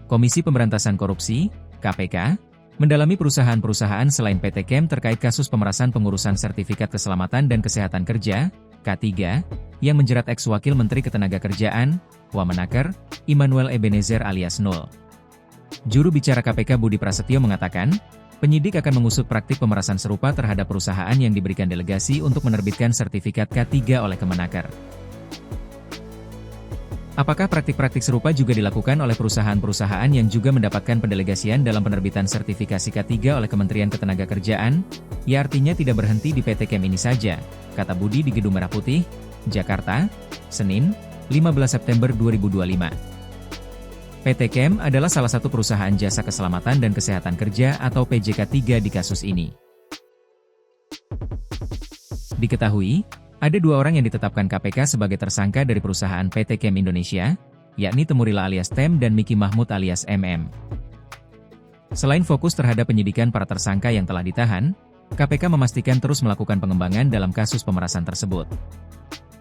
Komisi Pemberantasan Korupsi (KPK) mendalami perusahaan-perusahaan selain PT Kem terkait kasus pemerasan pengurusan Sertifikat Keselamatan dan Kesehatan Kerja (K3) yang menjerat ex-wakil Menteri Ketenagakerjaan Wamenaker, Immanuel Ebenezer alias Nul. Juru bicara KPK Budi Prasetyo mengatakan, penyidik akan mengusut praktik pemerasan serupa terhadap perusahaan yang diberikan delegasi untuk menerbitkan sertifikat K3 oleh Kemenaker. Apakah praktik-praktik serupa juga dilakukan oleh perusahaan-perusahaan yang juga mendapatkan pendelegasian dalam penerbitan sertifikasi K3 oleh Kementerian Ketenagakerjaan? Ya, artinya tidak berhenti di PT Kem ini saja, kata Budi di Gedung Merah Putih, Jakarta, Senin, 15 September 2025. PT Kem adalah salah satu perusahaan jasa keselamatan dan kesehatan kerja atau PJK3 di kasus ini. Diketahui, ada dua orang yang ditetapkan KPK sebagai tersangka dari perusahaan PT Kem Indonesia, yakni Temurila alias Tem dan Miki Mahmud alias MM. Selain fokus terhadap penyidikan para tersangka yang telah ditahan, KPK memastikan terus melakukan pengembangan dalam kasus pemerasan tersebut.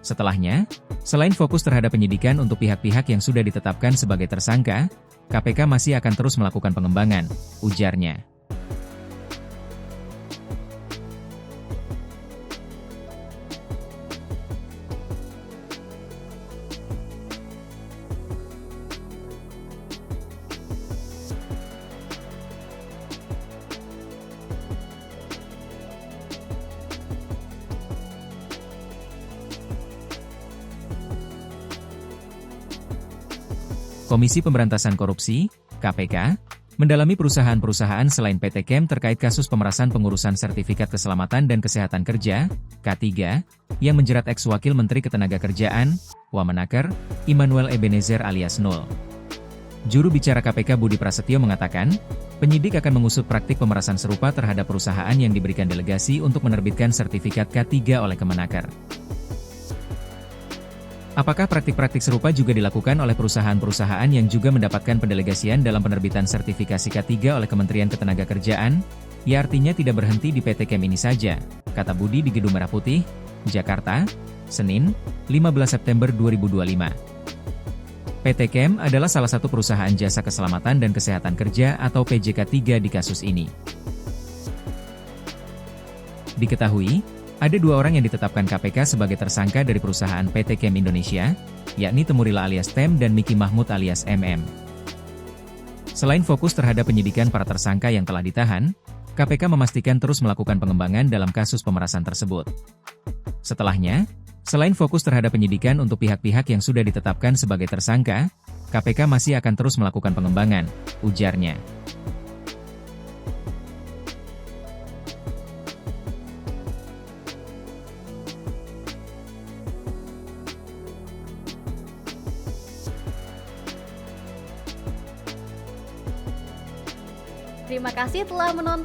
Setelahnya, selain fokus terhadap penyidikan untuk pihak-pihak yang sudah ditetapkan sebagai tersangka, KPK masih akan terus melakukan pengembangan, ujarnya. Komisi Pemberantasan Korupsi (KPK) mendalami perusahaan-perusahaan selain PT Kem terkait kasus pemerasan pengurusan Sertifikat Keselamatan dan Kesehatan Kerja (K3) yang menjerat ex-wakil Menteri Ketenagakerjaan Wamenaker, Immanuel Ebenezer alias Nul. Juru bicara KPK Budi Prasetyo mengatakan, penyidik akan mengusut praktik pemerasan serupa terhadap perusahaan yang diberikan delegasi untuk menerbitkan sertifikat K3 oleh Kemenaker. Apakah praktik-praktik serupa juga dilakukan oleh perusahaan-perusahaan yang juga mendapatkan pendelegasian dalam penerbitan sertifikasi K3 oleh Kementerian Ketenagakerjaan? Ya, artinya tidak berhenti di PT Kem ini saja, kata Budi di Gedung Merah Putih, Jakarta, Senin, 15 September 2025. PT Kem adalah salah satu perusahaan jasa keselamatan dan kesehatan kerja atau PJK3 di kasus ini. Diketahui, ada dua orang yang ditetapkan KPK sebagai tersangka dari perusahaan PT Kem Indonesia, yakni Temurila alias Tem dan Miki Mahmud alias MM. Selain fokus terhadap penyidikan para tersangka yang telah ditahan, KPK memastikan terus melakukan pengembangan dalam kasus pemerasan tersebut. Setelahnya, selain fokus terhadap penyidikan untuk pihak-pihak yang sudah ditetapkan sebagai tersangka, KPK masih akan terus melakukan pengembangan, ujarnya. Terima kasih telah menonton.